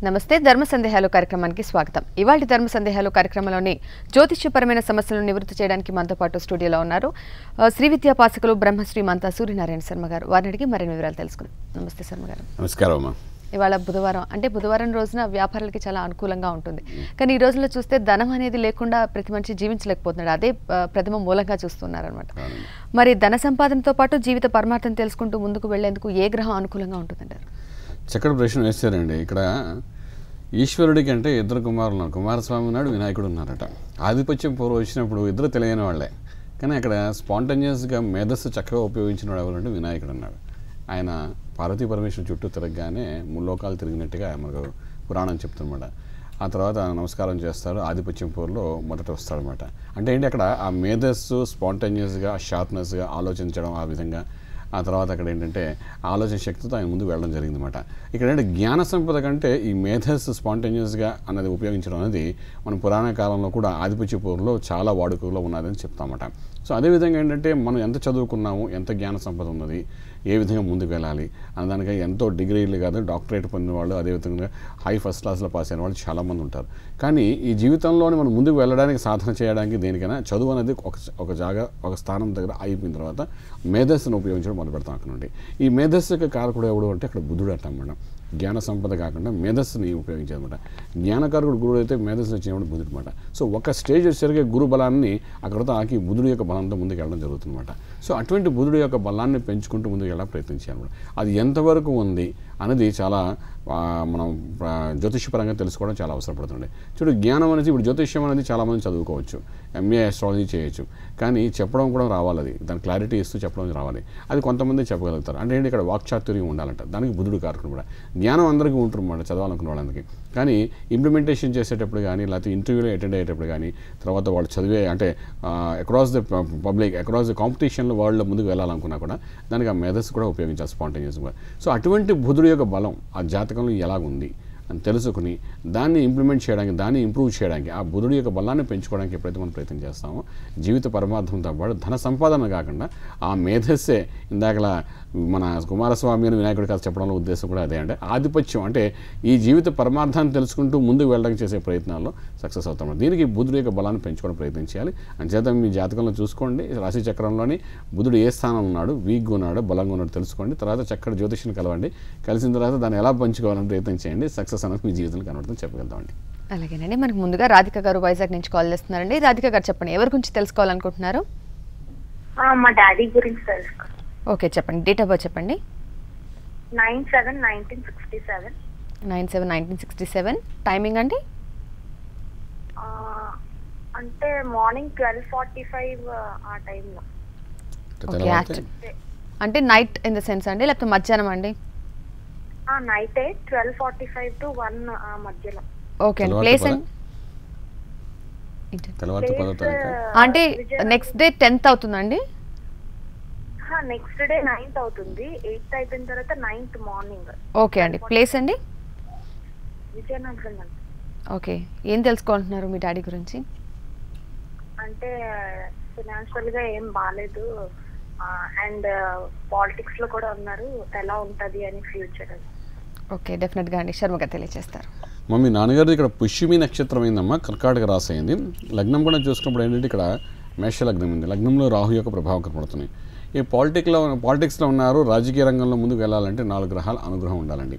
నమస్తే ధర్మ సందేహాలు కార్యక్రమానికి స్వాగతం. ఇవాల్టి ధర్మ సందేహాలు కార్యక్రమంలోని జ్యోతిష్యపరమైన సమస్యలను నివృత్తి చేయడానికి మనతో పాటు స్టూడియోలో ఉన్నారు శ్రీ విద్యాపాసకులు బ్రహ్మశ్రీ మంతా సూర్యనారాయణ శర్మ గారు. వారిని అడిగి మరిన్ని వివరాలు తెలుసుకుందాం. నమస్తే శర్మ గారు. నమస్కారం. ఇవాళ బుధవారం, అంటే బుధవారం రోజున వ్యాపారాలకి చాలా అనుకూలంగా ఉంటుంది. కానీ ఈ రోజుల్లో చూస్తే ధనం అనేది లేకుండా ప్రతి మనిషి జీవించలేకపోతున్నాడు. అదే ప్రథమ మూలంగా చూస్తున్నారనమాట. మరి ధన సంపాదనతో పాటు జీవిత పరమార్థం తెలుసుకుంటూ ముందుకు వెళ్లేందుకు ఏ గ్రహం అనుకూలంగా ఉంటుందంటారు? చక్కటి ప్రశ్న వేస్తారండి. ఇక్కడ ఈశ్వరుడికి అంటే ఇద్దరు కుమారులు, కుమారస్వామి ఉన్నాడు, వినాయకుడు ఉన్నారట. ఆధిపత్యం పూర్వం వచ్చినప్పుడు ఇద్దరు తెలియని వాళ్ళే, కానీ అక్కడ స్పాంటేనియస్గా మేధస్సు చక్కగా ఉపయోగించిన వాడు ఎవరంటే వినాయకుడు అన్నాడు. ఆయన పార్వతీ పరమేశ్వరు చుట్టూ తిరగగానే ముల్లోకాలు తిరిగినట్టుగా మనకు పురాణం చెప్తున్నమాట. ఆ తర్వాత నమస్కారం చేస్తారు, ఆధిపత్యం పోరులో మొదట వస్తాడనమాట. అంటే ఏంటి, అక్కడ ఆ మేధస్సు స్పాంటేనియస్గా షార్ప్నెస్గా ఆలోచించడం, ఆ విధంగా ఆ తర్వాత అక్కడ ఏంటంటే ఆలోచన శక్తితో ఆయన ముందు వెళ్ళడం జరిగిందన్నమాట. ఇక్కడ ఏంటంటే జ్ఞాన సంపద కంటే ఈ మేధస్సు స్పాంటేనియస్గా అన్నది ఉపయోగించడం అనేది మన పురాణ కాలంలో కూడా ఆధిపత్య పోరులో చాలా వాడుకలో ఉన్నదని చెప్తామట. సో అదేవిధంగా ఏంటంటే మనం ఎంత చదువుకున్నాము, ఎంత జ్ఞాన సంపద ఉన్నది, ఏ విధంగా ముందుకు వెళ్ళాలి అన్నదానికై ఎంతో డిగ్రీలు కాదు డాక్టరేట్ పొందిన వాళ్ళు, అదేవిధంగా హై ఫస్ట్ క్లాస్లో పాస్ అయిన వాళ్ళు చాలామంది ఉంటారు. కానీ ఈ జీవితంలోని మనం ముందుకు వెళ్ళడానికి, సాధన చేయడానికి, దేనికైనా చదువు అనేది ఒక స్థానం దగ్గర అయిపోయిన తర్వాత మేధస్సును ఉపయోగించడం మొదలు పెడతాం. అక్కడ నుండి ఈ మేధస్సుకి కారకుడు ఎవడు అంటే అక్కడ బుద్ధుడు అంటాం మనం. జ్ఞాన సంపద కాకుండా మేధస్సుని ఉపయోగించేదన్నమాట. జ్ఞానకారకుడు గురుడు అయితే మేధస్సుని వచ్చినప్పుడు బుద్ధుడు అనమాట. సో ఒక స్టేజ్ వచ్చేసరికి గురు బలాన్ని అక్కడతో ఆకి బుధుడి యొక్క బలంతో ముందుకు వెళ్ళడం జరుగుతుందన్నమాట. సో అటువంటి బుధుడి యొక్క బలాన్ని పెంచుకుంటూ ముందుకు వెళ్ళడం ప్రయత్నించాలన్నమాట. అది ఎంతవరకు ఉంది అనేది చాలా మనం జ్యోతిష్యపరంగా తెలుసుకోవడం చాలా అవసరపడుతుంది. చూడు, జ్ఞానం అనేది ఇప్పుడు జ్యోతిష్యం అనేది చాలామంది చదువుకోవచ్చు, ఎంఏ ఆస్ట్రాలజీ చేయొచ్చు, కానీ చెప్పడం కూడా రావాలి. అది దాని క్లారిటీ ఇస్తూ చెప్పడం రావాలి. అది కొంతమంది చెప్పగలుగుతారు. అంటే ఏంటి, ఇక్కడ వాక్చాతుర్యం ఉండాలంట. దానికి బుధుడు కారకుడు కూడా. జ్ఞానం అందరికీ ఉంటుందన్నమాట చదవాలనుకున్న వాళ్ళందరికీ. కానీ ఇంప్లిమెంటేషన్ చేసేటప్పుడు కానీ, లేకపోతే ఇంటర్వ్యూలో అటెండ్ అయ్యేటప్పుడు కానీ, తర్వాత వాళ్ళు చదివే అంటే across the public, across the కాంపిటీషన్లో వరల్డ్లో ముందుకు వెళ్ళాలనుకున్నా కూడా దానికి ఆ మేధస్సు కూడా ఉపయోగించాలి, స్పాంటేనియస్గా. సో అటువంటి బుధుడు యొక్క బలం ఆ జాతకంలో ఎలాగుంది అని తెలుసుకుని దాన్ని ఇంప్లిమెంట్ చేయడానికి, దాన్ని ఇంప్రూవ్ చేయడానికి, ఆ బుధుడి యొక్క బలాన్ని పెంచుకోవడానికి ఎప్పుడైతే మనం ప్రయత్నం చేస్తామో జీవిత పరమార్థంతో పాటు ధన సంపాదన కాకుండా ఆ మేధస్సే, ఇందాకలా మన కుమారస్వామి అని వినాయకుడి కథ చెప్పడంలో ఉద్దేశం కూడా అదే. అంటే ఆధిపత్యం అంటే ఈ జీవిత పరమార్థాన్ని తెలుసుకుంటూ ముందుకు వెళ్ళడానికి చేసే ప్రయత్నాల్లో సక్సెస్ అవుతాం. దీనికి బుధుడి యొక్క బలాన్ని పెంచుకోవడం ప్రయత్నించాలి. అంచేత మీ జాతకంలో చూసుకోండి, రాశి చక్రంలోని బుధుడు ఏ స్థానంలో ఉన్నాడు, వీక్గా ఉన్నాడు, బలంగా ఉన్నాడు తెలుసుకోండి. తర్వాత చక్కటి జ్యోతిష్యం కలవండి. కలిసిన తర్వాత దాన్ని ఎలా పంచుకోవాలని ప్రయత్నం చేయండి. సక్సెస్ అనేది మీ జీవితంలో కనబడుతుంది చెప్పగలుగుతామండి. అలాగేనండి. మనకు ముందుగా రాధిక గారు వైజాగ్ నుంచి కాల్ చేస్తున్నారండి. రాధిక గారు చెప్పండి, ఎవరి గురించి తెలుసుకోవాలనుకుంటున్నారు? మా డాడీ గురించి తెలుసుకో. ఓకే, చెప్పండి. డేట్ ఆఫ్ బర్త్ చెప్పండి. 9/7/1967. 9/7/1967. టైమింగ్ అండి? అంటే మార్నింగ్ 12:45 ఆ టైంలో. ఓకే, అంటే నైట్ ఇన్ ద సెన్స్ అండి, లేకపోతే మధ్యాహ్నం అండి? నైటే 12:45 to 1 ఆ మధ్యలో. ఓకే అండి. ప్లేస్ అండి? అంటే నెక్స్ట్ డే 10th అవుతుందండి? నెక్స్ట్ డే 9th అవుతుంది. 8th అయిపోయిన తర్వాత 9th మార్నింగ్. ఓకే అండి. ప్లేస్ అండి? విజయనగరం అండి. ఓకే, ఏం తెలుసుకోవాలంటున్నారు మీ డాడీ గురించి? అంటే ఫైనాన్షియల్ గా ఏం బాగాలేదు, అండ్ పాలిటిక్స్ లో కూడా ఉన్నారు, ఎలా ఉంటది అని ఫ్యూచర్. ఓకే, డెఫినెట్గా అండి. శర్మ గారు తెలియజేస్తారు. మమ్మీ నాన్నగారిది ఇక్కడ పుష్యమి నక్షత్రం అయిందమ్మా, కర్కాటక రాశి అయింది. లగ్నం కూడా చూసుకున్నప్పుడు ఏంటంటే ఇక్కడ మేష లగ్నం ఉంది. లగ్నంలో రాహు యొక్క ప్రభావం కనపడుతుంది. ఈ పాలిటిక్స్లో ఉన్నారు, రాజకీయ రంగంలో ముందుకు వెళ్ళాలంటే 4 గ్రహాల అనుగ్రహం ఉండాలండి.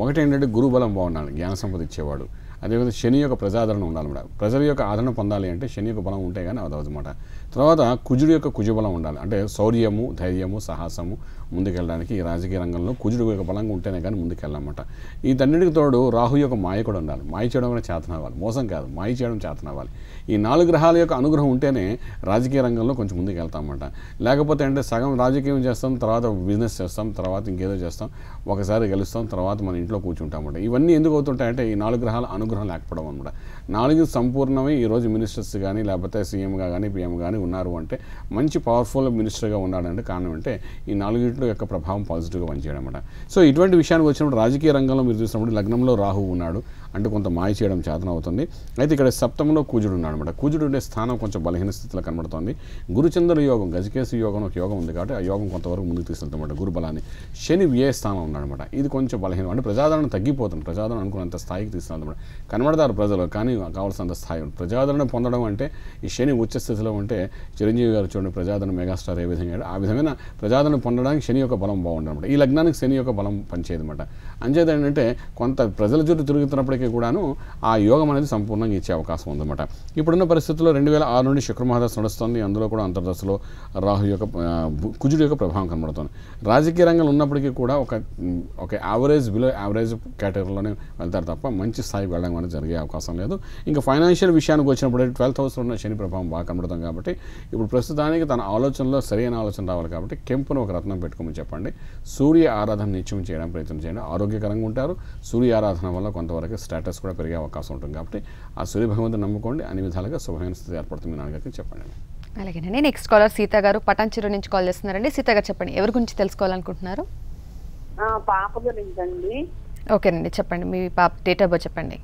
ఒకటి ఏంటంటే గురుబలం బాగుండాలి, జ్ఞాన సంపద ఇచ్చేవాడు. అదేవిధంగా శని యొక్క ప్రజాదరణ ఉండాలన్నమాట. ప్రజల యొక్క ఆదరణ పొందాలి అంటే శని యొక్క బలం ఉంటే కానీ అవదన్నమాట. తర్వాత కుజుడు యొక్క కుజబలం ఉండాలి, అంటే శౌర్యము, ధైర్యము, సాహసము ముందుకెళ్ళడానికి ఈ రాజకీయ రంగంలో కుజుడు యొక్క బలంగా ఉంటేనే కానీ ముందుకెళ్ళాలన్నమాట. ఈ తన్నిటికి తోడు రాహు యొక్క మాయ కూడా ఉండాలి. మాయ చేయడం కూడా చేతన అవ్వాలి, మోసం కాదు, మాయ చేయడం చేతన అవ్వాలి. ఈ 4 గ్రహాల యొక్క అనుగ్రహం ఉంటేనే రాజకీయ రంగంలో కొంచెం ముందుకు వెళ్తామన్నమాట. లేకపోతే అంటే సగం రాజకీయం చేస్తాం, తర్వాత బిజినెస్ చేస్తాం, తర్వాత ఇంకేదో చేస్తాం, ఒకసారి గెలుస్తాం, తర్వాత మన ఇంట్లో కూర్చుంటామన్నమాట. ఇవన్నీ ఎందుకు అవుతుంటాయంటే ఈ 4 గ్రహాల అనుగ్రహం లేకపోవడం అనమాట. 4 సంపూర్ణమై ఈరోజు మినిస్టర్స్ కానీ, లేకపోతే సీఎంగా కానీ, పీఎం కానీ ఉన్నారు అంటే, మంచి పవర్ఫుల్ మినిస్టర్గా ఉన్నాడంటే కారణం అంటే ఈ 4 యొక్క ప్రభావం పాజిటివ్గా పనిచేయడం అన్నమాట. సో ఇటువంటి విషయానికి వచ్చినప్పుడు రాజకీయ రంగంలో మీరు చూసినప్పుడు లగ్నంలో రాహు ఉన్నాడు, అంటే కొంత మాయ చేయడం చేతన అవుతుంది. అయితే ఇక్కడ సప్తమంలో కుజుడు ఉన్నాడు అనమాట. కుజుడు ఉండే స్థానం కొంచెం బలహీన స్థితిలో కనబడుతుంది. గురుచంద్ర యోగం, గజకేసు యోగం ఒక యోగం ఉంది కాబట్టి ఆ యోగం కొంతవరకు ముందుకు తీసుకెళ్తామన్నమాట గురు బలాన్ని. శని వ్యయ స్థానం ఉన్నాడనమాట. ఇది కొంచెం బలహీనం, అంటే ప్రజాదరణ తగ్గిపోతుంది. ప్రజాదరణ అనుకున్నంత స్థాయికి తీసుకెళ్తామన్నమాట. కనబడతారు ప్రజలు, కానీ కావాల్సినంత స్థాయి. ప్రజాదరణ పొందడం అంటే ఈ శని ఉచ్చ స్థితిలో ఉంటే చిరంజీవి గారు చూడండి ప్రజాదరణ మెగాస్టార్ ఏ విధంగా ఆ విధమైన ప్రజాదరణ పొందడానికి శని యొక్క బలం బాగుండనమాట. ఈ లగ్నానికి శని యొక్క బలం పనిచేయదు అనమాట. అంచేత ఏంటంటే కొంత ప్రజల చుట్టూ తిరుగుతున్నప్పటికీ కూడాను ఆ యోగం అనేది సంపూర్ణంగా ఇచ్చే అవకాశం ఉందన్నమాట. ఇప్పుడున్న పరిస్థితుల్లో 2006 నుండి శుక్ర మహాదశ నడుస్తుంది. అందులో కూడా అంతర్దశలో రాహు యొక్క కుజుడు యొక్క ప్రభావం కనబడుతుంది. రాజకీయ రంగంలో ఉన్నప్పటికీ కూడా ఒక యావరేజ్ బిలో యావరేజ్ కేటగిరీలోనే వెళ్తారు తప్ప మంచి స్థాయికి వెళ్ళడం అనేది జరిగే అవకాశం లేదు. ఇంకా ఫైనాన్షియల్ విషయానికి వచ్చినప్పుడు 12th హౌస్లో ఉన్న శని ప్రభావం బాగా కనబడుతుంది కాబట్టి ఇప్పుడు ప్రస్తుతానికి తన ఆలోచనలో సరైన ఆలోచన రావాలి కాబట్టి కెంపును ఒక రత్నం పెట్టుకోమని చెప్పండి. సూర్య ఆరాధన నిత్యం చేయడం ప్రయత్నం చేయండి. ఆరోగ్యకరంగా ఉంటారు. సూర్య ఆరాధన వల్ల కొంతవరకు స్టేటస్ కూడా పెరిగే అవకాశం ఉంటుంది కాబట్టి ఆ సూర్య భగవంతుని నమ్ముకోండి. అన్ని విధాలుగా శుభమైన స్థితి ఏర్పడుతుంది. మీ నాన్నగారికి చెప్పండి. అలాగేనండి. నెక్స్ట్ కాలర్ సీత గారు పటాన్చెరు నుంచి కాల్ చేస్తున్నారండి. సీత గారు చెప్పండి, ఎవరి గురించి తెలుసుకోవాలనుకుంటున్నారు? పాప గురించి అండి. ఓకేనండి, చెప్పండి. మీ పాప డేట్ ఆఫ్ బర్త్ చెప్పండి.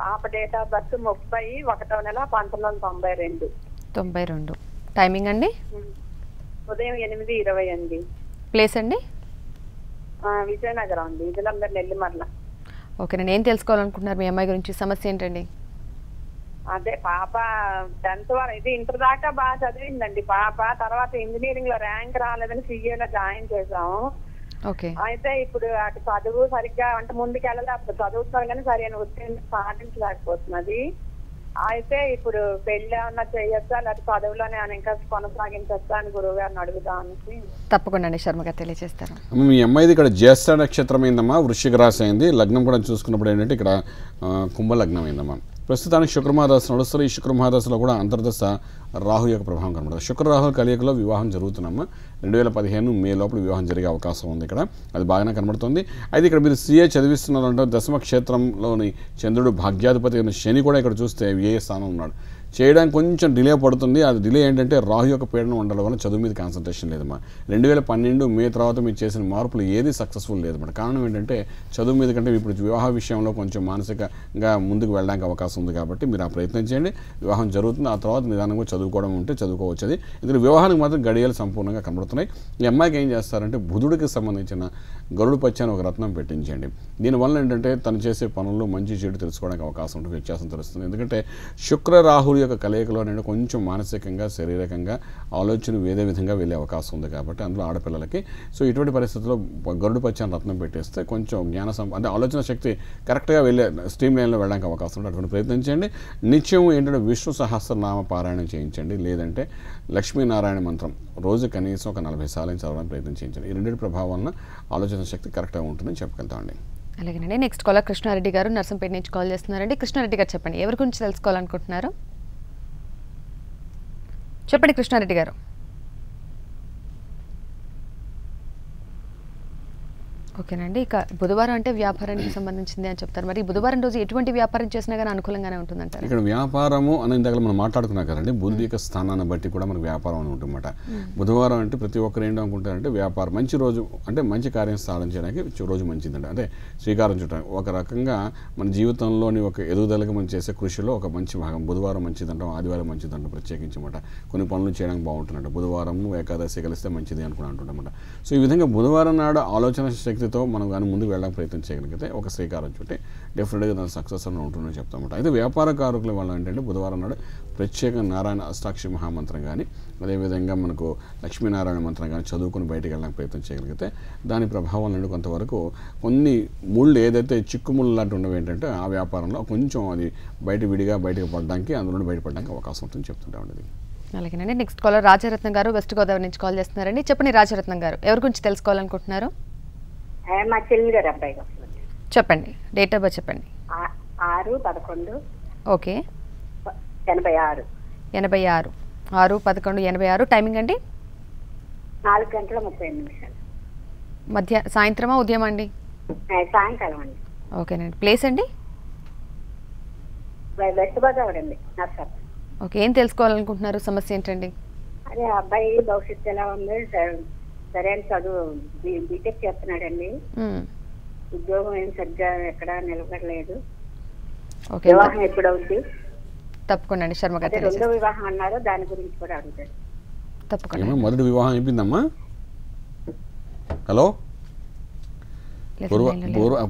పాప డేట్ ఆఫ్ బర్త్ 30/1/1992. 92. టైమింగ్ అండి? ఉదయం 8:20 అండి. ప్లేస్ అండి? విజయనగరం అండి, విజయనగరం నెల్లిమర్ల. ఓకేనండి, ఏం తెలుసుకోవాలనుకుంటున్నారు మీ అమ్మాయి గురించి? సమస్య ఏంటండి? అదే పాప 10th వరకు ఇది ఇంటర్ దాకా బాగా చదివిందండి పాప. తర్వాత ఇంజనీరింగ్ లో ర్యాంక్ రాలేదని CA లో జాయిన్ చేసాము. ఓకే. అయితే ఇప్పుడు అటు చదువు సరిగ్గా అంటే ముందుకు వెళ్ళలేదు. అప్పుడు చదువుతున్నారు కానీ సరైన ఉత్తీర్ణత సాధించలేకపోతున్నది. అయితే ఇప్పుడు పెళ్లి ఏమన్నా చేయొచ్చా లేకపోతే చదువులోనే ఇంకా కొనసాగించొచ్చా అని గురువు గారిని అడుగుదామని. తప్పకుండా అండి, శర్మ గారు తెలియజేస్తారు. మీ అమ్మాయిది ఇక్కడ జ్యేష్ఠ నక్షత్రం అయిందమ్మా, వృశ్చిక రాశి అయింది. లగ్నం కూడా చూసుకున్నప్పుడు ఏంటంటే ఇక్కడ కుంభ లగ్నం అయిందమ్మా. ప్రస్తుతానికి శుక్ర మహాదశ నడుస్తుంది. ఈ శుక్ర మహాదశలో కూడా అంతర్దశ రాహు యొక్క ప్రభావం కనబడుతుంది. శుక్ర రాహు కలియకలో వివాహం జరుగుతున్నామా 2015 మే లోపల వివాహం జరిగే అవకాశం ఉంది. ఇక్కడ అది బాగానే కనబడుతుంది. అయితే ఇక్కడ మీరు CA చదివిస్తున్నారంటే దశమ క్షేత్రంలోని చంద్రుడు భాగ్యాధిపతి అయిన శని కూడా ఇక్కడ చూస్తే ఏ స్థానం ఉన్నాడు. చేయడానికి కొంచెం డిలే పడుతుంది. అది డిలే ఏంటంటే రాహు యొక్క పీడనం ఉండడం వల్ల చదువు మీద కాన్సన్ట్రేషన్ లేదమ్మా. 2012 మే తర్వాత మీరు చేసిన మార్పులు ఏది సక్సెస్ఫుల్ లేదన్నమాట. కారణం ఏంటంటే చదువు మీద కంటే ఇప్పుడు వివాహ విషయంలో కొంచెం మానసికంగా ముందుకు వెళ్ళడానికి అవకాశం ఉంది కాబట్టి మీరు ఆ ప్రయత్నం చేయండి. వివాహం జరుగుతుంది. ఆ తర్వాత నిదానంగా చదువుకోవడం ఉంటే చదువుకోవచ్చది. ఇది వివాహానికి మాత్రం గడియలు సంపూర్ణంగా కనబడుతున్నాయి. ఈ అమ్మాయికి ఏం చేస్తారంటే బుధుడికి సంబంధించిన గరుడు పచ్చని ఒక రత్నం పెట్టించండి. దీనివల్ల ఏంటంటే తను చేసే పనుల్లో మంచి చెడు తెలుసుకోవడానికి అవకాశం ఉంటుంది, వ్యత్యాసం తెలుస్తుంది. ఎందుకంటే శుక్ర రాహుడు యొక్క కలయికలో నేను కొంచెం మానసికంగా శారీరకంగా ఆలోచన వేరే విధంగా వెళ్ళే అవకాశం ఉంది కాబట్టి అందులో ఆడపిల్లలకి సో ఇటువంటి పరిస్థితుల్లో గరుడు పచ్చని రత్నం పెట్టేస్తే కొంచెం అంటే ఆలోచన శక్తి కరెక్ట్గా వెళ్ళే స్ట్రీమ్ లైన్లో వెళ్ళడానికి అవకాశం ఉంటుంది. అటువంటి ప్రయత్నించండి. నిత్యం ఏంటంటే విష్ణు సహస్రనామ పారాయణం చేయించండి, లేదంటే లక్ష్మీనారాయణ మంత్రం రోజు కనీసం ఒక 40 సార్లు చదవడానికి ప్రయత్నం చేయించండి. ఈ రెండింటి ప్రభావం వలన ఆలోచన శక్తి కరెక్ట్గా ఉంటుందని చెప్పగలుగుతామండి. అలాగేనండి. నెక్స్ట్ కాలర్ కృష్ణారెడ్డి గారు నర్సంపేట నుంచి కాల్ చేస్తున్నారండి. కృష్ణారెడ్డి గారు చెప్పండి, ఎవరి గురించి తెలుసుకోవాలనుకుంటున్నారు? చెప్పండి కృష్ణారెడ్డి గారు. ఓకేనండి. ఇక బుధవారం అంటే వ్యాపారానికి సంబంధించింది అని చెప్తారు. మరి బుధవారం రోజు ఎటువంటి వ్యాపారం చేసినా కానీ అనుకూలంగానే ఉంటుందంటారు. ఇక్కడ వ్యాపారము అని ఇందాక మనం మాట్లాడుకున్నాం కదండి, బుధుడి యొక్క స్థానాన్ని బట్టి కూడా మనకు వ్యాపారం అని ఉంటుందన్నమాట. బుధవారం అంటే ప్రతి ఒక్కరు ఏంటో అనుకుంటారంటే వ్యాపారం మంచి రోజు, అంటే మంచి కార్యం సాధన చేయడానికి రోజు మంచిదండి. అంటే శ్రీకారం చుట్టడానికి ఒక రకంగా మన జీవితంలోని ఒక ఎదుగుదలకి మనం చేసే కృషిలో ఒక మంచి భాగం. బుధవారం మంచిదంటాం, ఆదివారం మంచిదంటాం ప్రత్యేకించి అన్నమాట. కొన్ని పనులు చేయడానికి బాగుంటుందంట. బుధవారం ఏకాదశి కలిస్తే మంచిది అనుకుని అంటుంటామన్నమాట. సో ఈ విధంగా బుధవారం నాడు ఆలోచన శక్తితో మనం కానీ ముందుకు వెళ్ళడానికి ప్రయత్నం చేయగలిగితే ఒక శ్రీకారం చుట్టి డెఫినెట్గా దాని సక్సెస్ అని ఉంటుందని చెప్తామన్నమాట. అయితే వ్యాపారకారుల వల్ల ఏంటంటే బుధవారం నాడు ప్రత్యేక నారాయణ అష్టాక్షి మహామంత్రం కానీ అదేవిధంగా మనకు లక్ష్మీనారాయణ మంత్రం కానీ చదువుకుని బయటికి వెళ్ళడానికి ప్రయత్నం చేయగలిగితే దాని ప్రభావం నుండి కొంతవరకు కొన్ని ముళ్ళు ఏదైతే చిక్కుముళ్ళు లాంటి ఉండవు ఏంటంటే ఆ వ్యాపారంలో కొంచెం అది విడిగా బయటకు పడడానికి అందులో బయటపడడానికి అవకాశం ఉంటుందని చెప్తుంటామండి. అలాగేనండి. నెక్స్ట్ కాలర్ రాజరత్నం గారు వెస్ట్ గోదావరి నుంచి కాల్ చేస్తున్నారండి. చెప్పండి రాజరత్నం గారు, ఎవరి గురించి తెలుసుకోవాలనుకుంటున్నారు? మా చెల్లి గారు అబ్బాయి చెప్పండి. డేట్ ఆఫ్ బర్త్ చెప్పండి. 6/11. ఓకే. 86. 86. 6/11/86. టైమింగ్ అండి? 4:30 సాయంత్రమా ఉదయం అండి? సాయంకాలం అండి. ఓకేనండి. ప్లేస్ అండి? వెస్ట్ గోదావరి అండి, నర్సర్. ఓకే. ఏం తెలుసుకోవాలనుకుంటున్నారు? సమస్య ఏంటండి? అదే అబ్బాయి భవిష్యత్తు ఎలా ఉంది, సరైన చదువు బీటెక్ చేస్తున్నాడండి. ఉద్యోగం ఏం సరిగ్గా ఎక్కడా నిలబడలేదు. ఓకే వివాహం ఎప్పుడు అవుతుంది? తప్పకుండా అండి శర్మ గారు అదే రెండో తెలియజేస్తారు. వివాహం అన్నారు, దాని గురించి కూడా అడుగుతారు. తప్పకుండా ఏమో మొదటి వివాహం అయిపోయిందమ్మా? హలో,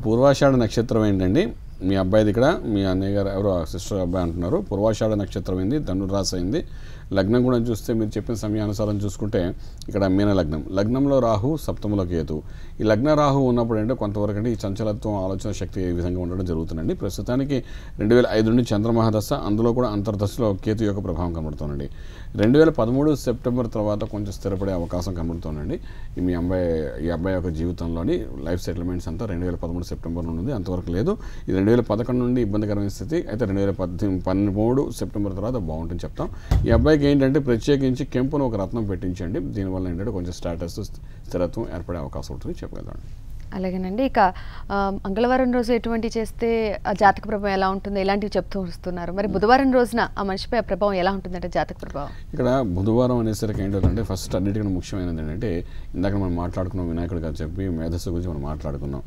పూర్వాషాఢ నక్షత్రం ఏంటండి మీ అబ్బాయిది? ఇక్కడ మీ అన్నయ్య గారు ఎవరో సిస్టర్ అబ్బాయి అంటున్నారు. పూర్వాషాఢ నక్షత్రం అయింది, ధనుర్రాశి అయింది. లగ్నం కూడా చూస్తే మీరు చెప్పిన సమయానుసారం చూసుకుంటే ఇక్కడ మీన లగ్నం, లగ్నంలో రాహు, సప్తమంలో కేతు. ఈ లగ్న రాహు ఉన్నప్పుడు అంటే కొంతవరకు అంటే ఈ చంచలత్వం, ఆలోచన శక్తి ఈ విధంగా ఉండడం జరుగుతుందండి. ప్రస్తుతానికి 2005 నుండి చంద్రమహాదశ, అందులో కూడా అంతర్దశలో కేతు యొక్క ప్రభావం కనబడుతుందండి. 2013 సెప్టెంబర్ తర్వాత కొంచెం స్థిరపడే అవకాశం కనబడుతుందండి. ఈ అబ్బాయి యొక్క జీవితంలోని లైఫ్ సెటిల్మెంట్స్ అంతా 2013 సెప్టెంబర్ నుండి, అంతవరకు లేదు. ఇది 2011 నుండి ఇబ్బందికరమైన స్థితి. అయితే 2013 సెప్టెంబర్ తర్వాత బాగుంటుంది చెప్తాం. ఈ అబ్బాయికి ఏంటంటే ప్రత్యేకించి కెంపును ఒక రత్నం పెట్టించండి. దీనివల్ల ఏంటంటే కొంచెం స్టేటస్, స్థిరత్వం ఏర్పడే అవకాశం ఉంటుంది చెప్పగలండి. అలాగేనండి. ఇక మంగళవారం రోజు ఎటువంటి చేస్తే ఆ జాతక ప్రభావం ఎలా ఉంటుందో ఇలాంటివి చెప్తూ వస్తున్నారు. మరి బుధవారం రోజున ఆ మనిషిపై ఆ ప్రభావం ఎలా ఉంటుందంటే జాతక ప్రభావం? ఇక్కడ బుధవారం అనేసరికి ఏంటంటే ఫస్ట్ అన్నిటికన్నా ముఖ్యమైనది ఏంటంటే ఇందాక మనం మాట్లాడుకున్నాం, వినాయకుడు గారు చెప్పి మేధస్సు గురించి మనం మాట్లాడుకున్నాం.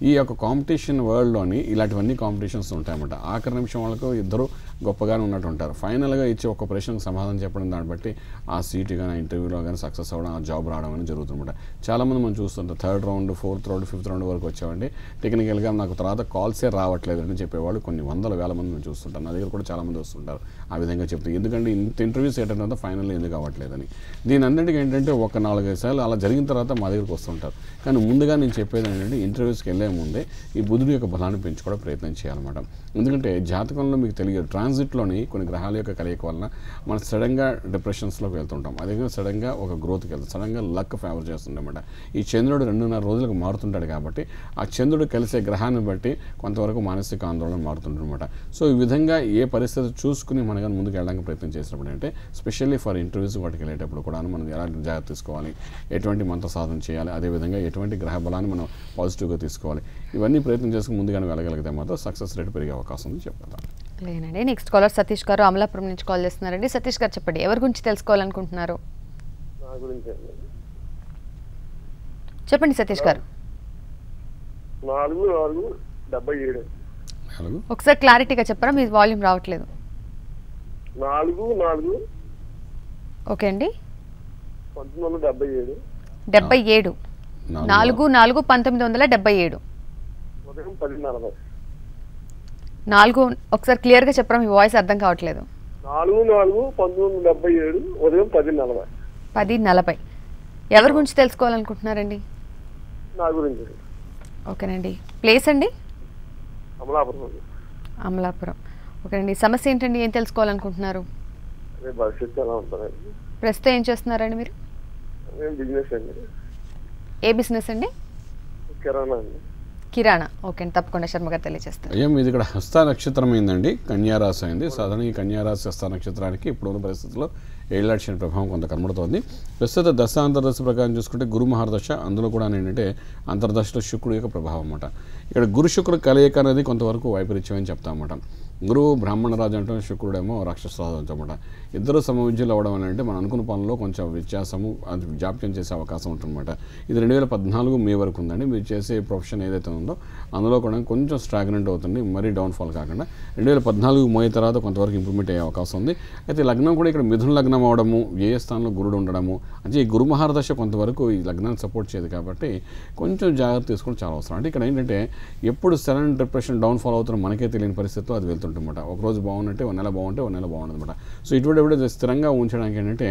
ఈ యొక్క కాంపిటీషన్ వరల్డ్లోని ఇలాంటివన్నీ కాంపిటీషన్స్ ఉంటాయన్నమాట. ఆఖరి నిమిషం వాళ్ళకు ఇద్దరు గొప్పగానే ఉన్నట్టు ఉంటారు. ఫైనల్గా ఇచ్చే ఒక ప్రశ్నకు సమాధానం చెప్పడం, దాన్ని బట్టి ఆ సీటు కానీ ఇంటర్వ్యూలో కానీ సక్సెస్ అవ్వడం, ఆ జాబ్ రావడం అనేది జరుగుతుందన్నమాట. చాలామంది మనం చూస్తుంటాం 3rd round, 4th round, 5th round వరకు వచ్చామండి, టెక్నికల్గా నాకు తర్వాత కాల్సే రావట్లేదు అని చెప్పేవాళ్ళు కొన్ని వందల వేల మంది మేము చూస్తుంటాం. నా దగ్గర కూడా చాలామంది వస్తుంటారు ఆ విధంగా చెప్తే, ఎందుకంటే ఇంత ఇంటర్వ్యూస్ అటెండ్ అవుతా ఫైనల్ ఎందుకు అవ్వట్లేదని. దీని అన్నింటికి ఏంటంటే ఒక 4-5 సార్లు అలా జరిగిన తర్వాత మా దగ్గరికి వస్తుంటారు. కానీ ముందుగా నేను చెప్పేది ఏంటంటే ఇంటర్వ్యూస్కి వెళ్ళే ముందే ఈ బుధుడి యొక్క బలాన్ని పెంచుకోవడం ప్రయత్నం చేయాలన్నమాట. ఎందుకంటే జాతకంలో మీకు తెలియదు, ట్రాన్సిట్లోని కొన్ని గ్రహాల యొక్క కలయిక వలన మనం సడన్గా డిప్రెషన్స్లోకి వెళ్తుంటాం. అదే సడన్గా ఒక గ్రోత్కి వెళ్తాం, సడన్గా లక్ ఫేవర్ చేస్తుందన్నమాట. ఈ చంద్రుడు 2.5 రోజులకు మారుతుంటాడు కాబట్టి ఆ చంద్రుడు కలిసే గ్రహాన్ని బట్టి కొంతవరకు మానసిక ఆందోళన మారుతుందన్నమాట. సో ఈ విధంగా ఏ పరిస్థితి చూసుకుని మనం కానీ ముందుకు వెళ్ళడానికి ప్రయత్నం చేసినప్పుడు అంటే స్పెషల్లీ ఫర్ ఇంటర్వ్యూస్ వాటికి వెళ్ళేటప్పుడు కూడా మనం ఎలాంటి జాగ్రత్త తీసుకోవాలి, ఎటువంటి మంత్ర సాధన చేయాలి, అదేవిధంగా ఎటువంటి గ్రహ బలాన్ని మనం పాజిటివ్గా తీసుకోవాలి, ఇవన్నీ ప్రయత్నం చేసుకుని ముందుగానే వెళ్ళగలిగితే మాత్రం సక్సెస్ రేట్ పెరిగే అవకాశం ఉంది చెప్పగలం. లేనండి. నెక్స్ట్ కాలర్ సతీష్ గారు అమలాపురం నుంచి కాల్ చేస్తున్నారండి. సతీష్ గారు చెప్పండి, ఎవరి గురించి తెలుసుకోవాలనుకుంటున్నారు? చెప్పండి సతీష్ గారు. 4-4-77. ఒకసారి క్లారిటీగా చెప్పరా, మీ వాల్యూమ్ రావట్లేదు. 4-4 ఓకే అండి. 1977. 77. 4-4-1977. ఉదయం 10:40. 4 ఒకసారి క్లియర్గా చెప్పరా, మీ వాయిస్ అర్థం కావట్లేదు. 4-4-1977 ఉదయం 10:40. 10:40. ఎవరి గురించి తెలుసుకోవాలనుకుంటున్నారండి? నా గురించి. ఓకేనండి. ప్లేస్ అండి? అమలాపురం. అమలాపురం. ఓకేనండి. సమస్య ఏంటండి, ఏం తెలుసుకోవాలనుకుంటున్నారు? భవిష్యత్తు ఎలా ఉంటుందండి? ప్రస్తుతం ఏం చేస్తున్నారండి మీరు? బిజినెస్ అండి. ఏ బిజినెస్ అండి? కిరాణా అండి. కిరాణా. ఓకే అండి, తప్పకుండా శర్మ గారు తెలియజేస్తారు. అయ్యా మీది ఇక్కడ హస్త నక్షత్రం అయిందండి, కన్యారాశి అయింది. సాధారణ ఈ కన్యారాశి హస్త నక్షత్రానికి ఇప్పుడున్న పరిస్థితుల్లో ఏళ్ళ ప్రభావం కొంత కనబడుతోంది. ప్రస్తుత దశ అంతర్దశ ప్రకారం చూసుకుంటే గురు మహర్దశ, అందులో కూడా ఏంటంటే అంతర్దశలో శుక్రుడు యొక్క ప్రభావం అన్నమాట. ఇక్కడ గురు శుక్రుడు కలయిక అనేది కొంతవరకు వైపరీత్యం అని చెప్తామన్నమాట. గురువు బ్రాహ్మణరాజు అంటే శుక్రుడేమో రాక్షసరాజు అంటామన్నమాట. ఇద్దరు సమవిద్యలు అవ్వడం అని అంటే మనం అనుకున్న పనుల్లో కొంచెం వ్యత్యాసము, అది జాప్యం చేసే అవకాశం ఉంటుందన్నమాట. ఇది 2014 మే వరకు ఉందండి. మీరు చేసే ప్రొఫెషన్ ఏదైతే ఉందో అందులో కూడా కొంచెం స్టాగ్నెంట్ అవుతుంది, మరీ డౌన్ఫాల్ కాకుండా. 2014 మే తర్వాత కొంతవరకు ఇంప్రూవ్మెంట్ అయ్యే అవకాశం ఉంది. అయితే లగ్నం కూడా ఇక్కడ మిథున లగ్నం అవడము, ఏ స్థానంలో గురుడు ఉండడము, అంటే ఈ గురు మహర్దశ కొంతవరకు ఈ లగ్నాన్ని సపోర్ట్ చేయదు కాబట్టి కొంచెం జాగ్రత్త తీసుకోవడం చాలా అవసరం. అంటే ఇక్కడ ఏంటంటే ఎప్పుడు సడన్ డిప్రెషన్ డౌన్ఫాల్ అవుతున్న మనకే తెలియని పరిస్థితిలో అది వెళ్తుంటమాట. ఒక రోజు బాగుంటే ఒక నెల బాగుంటే ఒక నెల బాగుండదన్నమాట. సో ఇటువంటి స్థిరంగా ఉంచడానికి ఏంటంటే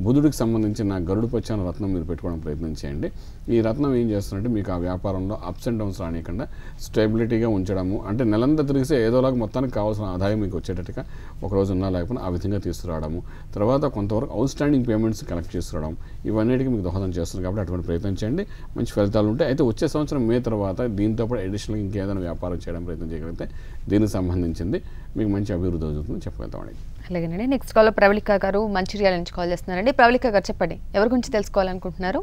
బుధుడికి సంబంధించిన గరుడు పచ్చని రత్నం మీరు పెట్టుకోవడం ప్రయత్నం చేయండి. ఈ రత్నం ఏం చేస్తుందంటే మీకు ఆ వ్యాపారంలో అప్స్ అండ్ డౌన్స్ రానియకుండా స్టెబిలిటీగా ఉంచడము, అంటే నెలంతా తిరిగితే ఏదోలాగా మొత్తానికి కావాల్సిన ఆదాయం మీకు వచ్చేటట్టుగా ఒకరోజు ఉన్నా లేకపోతే ఆ విధంగా తీసుకురావడము, తర్వాత కొంతవరకు అవుట్ స్టాండింగ్ పేమెంట్స్ కలెక్ట్ చేసుకురావడం, ఇవన్నిటికీ మీకు దోహదం చేస్తుంది కాబట్టి అటువంటి ప్రయత్నం చేయండి, మంచి ఫలితాలు ఉంటాయి. అయితే వచ్చే సంవత్సరం మే తర్వాత దీంతో పాటు అడిషనల్గా ఇంకేదైనా వ్యాపారం చేయడం ప్రయత్నం చేయగలిగితే దీనికి సంబంధించింది మీకు మంచి అభివృద్ధి అవుతుందని చెప్పగలుగుతామండి. అలాగేనండి. నెక్స్ట్ కాల్లో ప్రవళిక గారు మంచిర్యాల నుంచి కాల్ చేస్తున్నారండి. ప్రవళిక గారు చెప్పండి, ఎవరి గురించి తెలుసుకోవాలనుకుంటున్నారు?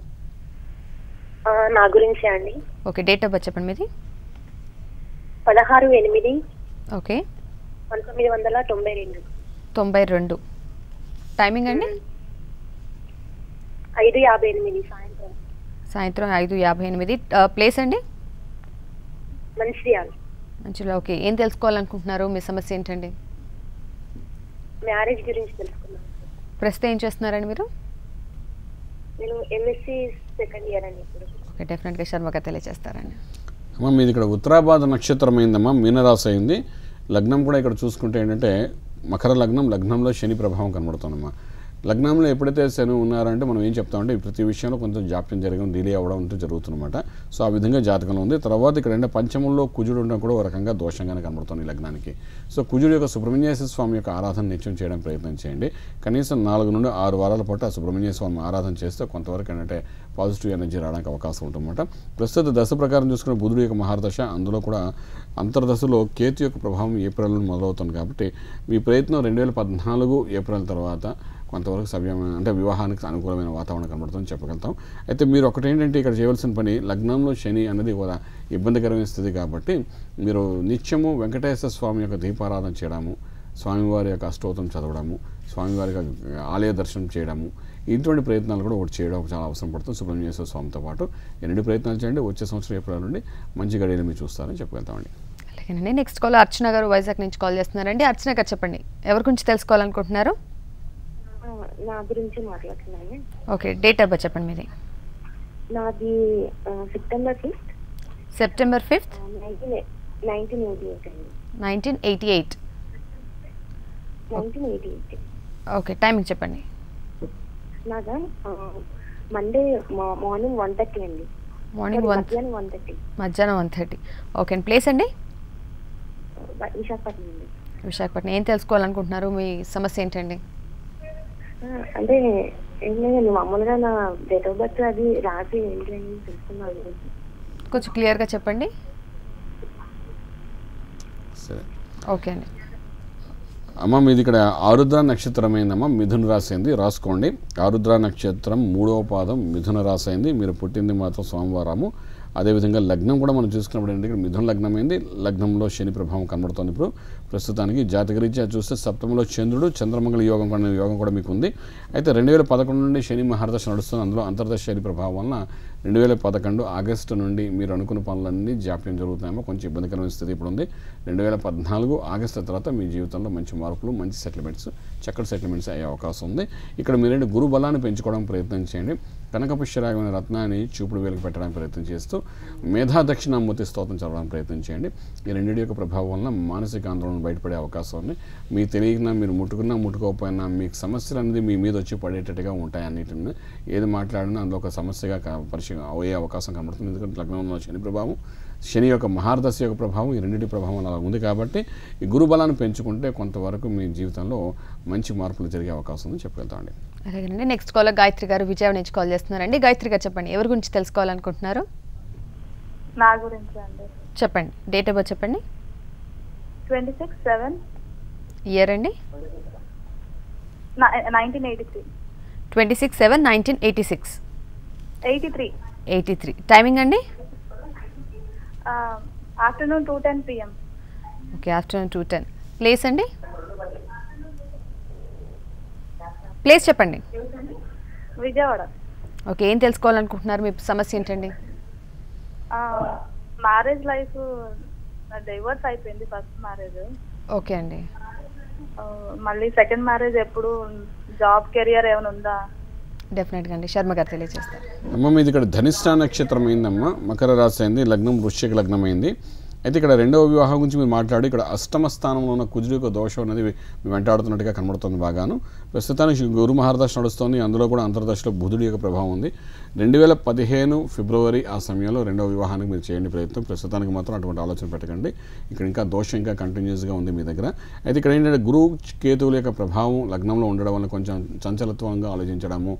నా గురించి అండి. ఓకే, డేట్ ఆఫ్ బర్త్ చెప్పండి మీది. 16/8. ఓకే. 1992. 92. టైమింగ్ అండి? 5:58 సాయంత్రం. 5:58. ప్లేస్ అండి? మంచిర్యాల. మంచిగా ఓకే. ఏం తెలుసుకోవాలనుకుంటున్నారు? మీ సమస్య ఏంటండి? మ్యారేజ్ గురించి తెలుసుకున్నాను. ప్రస్తుతం ఏం చేస్తున్నారండి మీరు? నేను ఎంఎస్సి సెకండ్ ఇయర్ అండి ఇప్పుడు. ఓకే, డెఫినెట్గా శర్మ గారు తెలియజేస్తారండి. అమ్మ మీది ఇక్కడ ఉత్తరాభాద నక్షత్రం అయిందమ్మా, మీనరాశి అయింది. లగ్నం కూడా ఇక్కడ చూసుకుంటే ఏంటంటే మకర లగ్నం, లగ్నంలో శని ప్రభావం కనబడుతుందమ్మా. లగ్నంలో ఎప్పుడైతే శని ఉన్నారంటే మనం ఏం చెప్తామంటే ప్రతి విషయంలో కొంచెం జాప్యం జరగడం, డిలే అవ్వడం అంటూ జరుగుతుందన్నమాట. సో ఆ విధంగా జాతకంలో ఉంది. తర్వాత ఇక్కడ అంటే పంచమంలో కుజుడు ఉండడం కూడా ఒక రకంగా దోషంగానే కనబడుతుంది ఈ లగ్నానికి. సో కుజుడు యొక్క సుబ్రహ్మణ్యేశ్వర స్వామి యొక్క ఆరాధన నిత్యం చేయడం ప్రయత్నం చేయండి. కనీసం 4 నుండి 6 వారాల పాటు ఆ సుబ్రహ్మణ్యేశ్వర స్వామి ఆరాధన చేస్తే కొంతవరకు ఏంటంటే పాజిటివ్ ఎనర్జీ రావడానికి అవకాశం ఉంటుందన్నమాట. ప్రస్తుత దశ ప్రకారం చూసుకున్న బుధుడు యొక్క మహారదశ, అందులో కూడా అంతర్దశలో కేతు యొక్క ప్రభావం ఏప్రిల్ నుండి మొదలవుతుంది. కాబట్టి మీ ప్రయత్నం 2014 ఏప్రిల్ తర్వాత కొంతవరకు సవ్యమైన అంటే వివాహానికి అనుకూలమైన వాతావరణం కనబడుతుందని చెప్పగలుగుతాం. అయితే మీరు ఒకటేంటంటే ఇక్కడ చేయవలసిన పని, లగ్నంలో శని అనేది ఒక ఇబ్బందికరమైన స్థితి కాబట్టి మీరు నిత్యము వెంకటేశ్వర స్వామి యొక్క దీపారాధన చేయడము, స్వామివారి యొక్క అష్టోత్తరం చదవడము, స్వామివారి యొక్క ఆలయ దర్శనం చేయడము, ఇటువంటి ప్రయత్నాలు కూడా ఒకటి చేయడం చాలా అవసరం పడుతుంది. సుబ్రహ్మణ్యేశ్వర స్వామితో పాటు 2 ప్రయత్నాలు చేయండి. వచ్చే సంవత్సరం ఏప్రిల్ నుండి మంచి గడియలు మీరు చూస్తారని చెప్పగలుగుతామండి. అలాగేనండి. నెక్స్ట్ కాల్ అర్చన గారు వైజాగ్ నుంచి కాల్ చేస్తున్నారండి. అర్చన గారు చెప్పండి, ఎవరి గురించి తెలుసుకోవాలనుకుంటున్నారు? నా గురించి మాట్లాడుతున్నాను. ఓకే, డేట్ ఆఫ్ బర్త్ చెప్పండి మీది. నాది సెప్టెంబర్ 5th, సెప్టెంబర్ 5th, 1988 అండి. 1988. 1988. ఓకే, టైమింగ్ చెప్పండి. నాదా మండే మార్నింగ్ 1:30 అండి. మార్నింగ్ మధ్యాహ్నం 1:30. మధ్యాహ్నం 1:30. ఓకే అండి. ప్లేస్ అండి? విశాఖపట్నం అండి. విశాఖపట్నం. ఏం తెలుసుకోవాలనుకుంటున్నారు? మీ సమస్య ఏంటండి? అంటే ఏం లేదండి, మామూలుగా నా డేట్ ఆఫ్ బర్త్ అది రాసి ఏంటి అని తెలుసుకున్నాను. కొంచెం క్లియర్గా చెప్పండి. సరే ఓకే అండి. అమ్మ మీది ఇక్కడ ఆరుద్ర నక్షత్రం అయిందమ్మా, మిథున రాశి అయింది, రాసుకోండి. ఆరుద్ర నక్షత్రం 3వ పాదం మిథున రాశి అయింది. మీరు పుట్టింది మాత్రం సోమవారము. అదేవిధంగా లగ్నం కూడా మనం చూసుకున్నప్పుడు ఏంటంటే ఇక్కడ మిథున లగ్నం అయింది. లగ్నంలో శని ప్రభావం కనబడుతుంది. ఇప్పుడు ప్రస్తుతానికి జాతకరీత్యా చూస్తే సప్తమంలో చంద్రుడు, చంద్రమంగళ యోగం కూడా మీకు ఉంది. అయితే 2011 నుండి శని మహారదశ నడుస్తుంది. అందులో అంతర్దశ శని ప్రభావం వలన 2011 ఆగస్టు నుండి మీరు అనుకున్న పనులన్నీ జాప్యం జరుగుతున్నాయేమో, కొంచెం ఇబ్బందికరమైన స్థితి ఇప్పుడు ఉంది. 2014 ఆగస్టు తర్వాత మీ జీవితంలో మంచి మార్పులు, మంచి సెటిల్మెంట్స్, చక్కటి సెటిల్మెంట్స్ అయ్యే అవకాశం ఉంది. ఇక్కడ మీరేంటి గురు బలాన్ని పెంచుకోవడానికి ప్రయత్నం చేయండి. కనకపుష్యరాగమైన రత్నాన్ని చూపుడు వేలకు పెట్టడానికి ప్రయత్నం చేస్తూ మేధా దక్షిణామూర్తి స్తోత్రం చదవడానికి ప్రయత్నం చేయండి. ఈ రెండింటి యొక్క ప్రభావం వలన మానసిక ఆందోళన బయటపడే అవకాశం ఉంది. మీకు తెలియకుండా మీరు ముట్టుకున్నా ముట్టుకోకపోయినా మీకు సమస్యలు అనేది మీ మీద వచ్చి పడేటట్టుగా ఉంటాయి. అన్నిటిని ఏది మాట్లాడినా అందులో ఒక సమస్యగా పరిచయం అయ్యే అవకాశం కనబడుతుంది. ఎందుకంటే లగ్నంలో శని ప్రభావం, శని యొక్క మహారదశ యొక్క ప్రభావం, ఈ రెండింటి ప్రభావం అలా ఉంది. కాబట్టి ఈ గురు బలాన్ని పెంచుకుంటే కొంతవరకు మీ జీవితంలో మంచి మార్పులు జరిగే అవకాశం ఉందని చెప్పగలుగుతామండి. అలాగేనండి. నెక్స్ట్ కాల్ గాయత్రి గారు విజయవాడ నుంచి కాల్ చేస్తున్నారండి. గాయత్రి గారు చెప్పండి, ఎవరి గురించి తెలుసుకోవాలనుకుంటున్నారు? నా గురించి అండి. చెప్పండి. డేట్ ఆఫ్ బర్త్ చెప్పండి. 26/7 ఇయర్ అండి? 1983. 26/7/1986. 83. టైమింగ్ అండి? Afternoon 2:10 PM. Okay, afternoon 2:10. Place అండి? ప్లేస్ చెప్పండి. విజయవాడ. ఓకే, ఏం తెలుసుకోవాలనుకుంటున్నారు? మీ సమస్య ఏంటండి? మ్యారేజ్ లైఫ్ డైవర్స్ అయిపోయింది, ఫస్ట్ మ్యారేజ్. ఓకే అండి. మళ్ళీ సెకండ్ మ్యారేజ్ ఎప్పుడు? జాబ్ కెరియర్ ఏమైనా ఉందా? డెఫినెట్గా అండి, శర్మ గారు తెలియజేస్తారు. అమ్మ మీది ఇక్కడ ధనిష్ట నక్షత్రం అయిందమ్మా, మకర రాశి అయింది, లగ్నం వృశ్చిక లగ్నం అయింది. అయితే ఇక్కడ రెండవ వివాహం గురించి మీరు మాట్లాడి ఇక్కడ అష్టమ స్థానంలో ఉన్న కుజుడు యొక్క దోషం అనేది వెంటాడుతున్నట్టుగా కనబడుతుంది బాగాను. ప్రస్తుతానికి గురు మహారదశ నడుస్తుంది. అందులో కూడా అంతర్దశలో బుధుడి యొక్క ప్రభావం ఉంది. 2015 ఫిబ్రవరి ఆ సమయంలో రెండవ వివాహానికి మీరు చేయండి ప్రయత్నం. ప్రస్తుతానికి మాత్రం అటువంటి ఆలోచన పెట్టకండి. ఇక్కడ ఇంకా దోషం ఇంకా కంటిన్యూస్గా ఉంది మీ దగ్గర. అయితే ఇక్కడ ఏంటంటే గురు కేతువుల యొక్క ప్రభావం లగ్నంలో ఉండడం వల్ల కొంచెం చంచలత్వంగా ఆలోచించడము,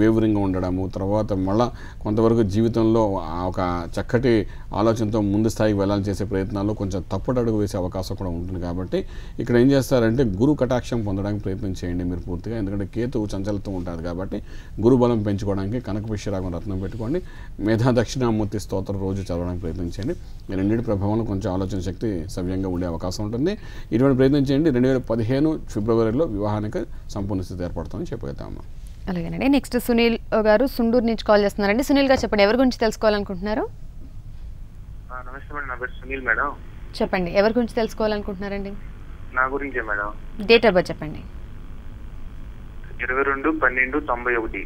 వేవరింగ్గా ఉండడము, తర్వాత మళ్ళీ కొంతవరకు జీవితంలో ఒక చక్కటి ఆలోచనతో ముందు స్థాయికి వెళ్ళాలని చేసే ప్రయత్నాల్లో కొంచెం తప్పటడుగు వేసే అవకాశం కూడా ఉంటుంది. కాబట్టి ఇక్కడ ఏం చేస్తారంటే గురు కటాక్షం పొందడానికి ప్రయత్నం చేయండి మీరు పూర్తిగా. ఎందుకంటే కేతువు చంచలత్వం ఉంటుంది కాబట్టి గురు బలం పెంచుకోవడానికి కనకపుష్యరాగం రత్నం పెట్టుకోండి. మేధా దక్షిణామూర్తి స్తోత్రం రోజు చదవడానికి ప్రయత్నం చేయండి. ఈ రెండింటి ప్రభావంలో కొంచెం ఆలోచన శక్తి సవ్యంగా ఉండే అవకాశం ఉంటుంది. ఇటువంటి ప్రయత్నం చేయండి. 2015 ఫిబ్రవరిలో వివాహానికి సంపూర్ణ స్థితి ఏర్పడుతుందని చెప్పగలుగుతాము. అలాగేనండి. నెక్స్ట్ సునీల్ గారు సుండూరు నుంచి కాల్ చేస్తున్నారండి. సునీల్ గారు చెప్పండి, ఎవరి గురించి తెలుసుకోవాలనుకుంటున్నారు? నమస్తే మేడం, నా పేరు సునీల్ మేడం. చెప్పండి, ఎవరి గురించి తెలుసుకోవాలనుకుంటున్నారండి? నా గురించే మేడం. డేట్ ఆఫ్ బర్త్ చెప్పండి. 22/12/91.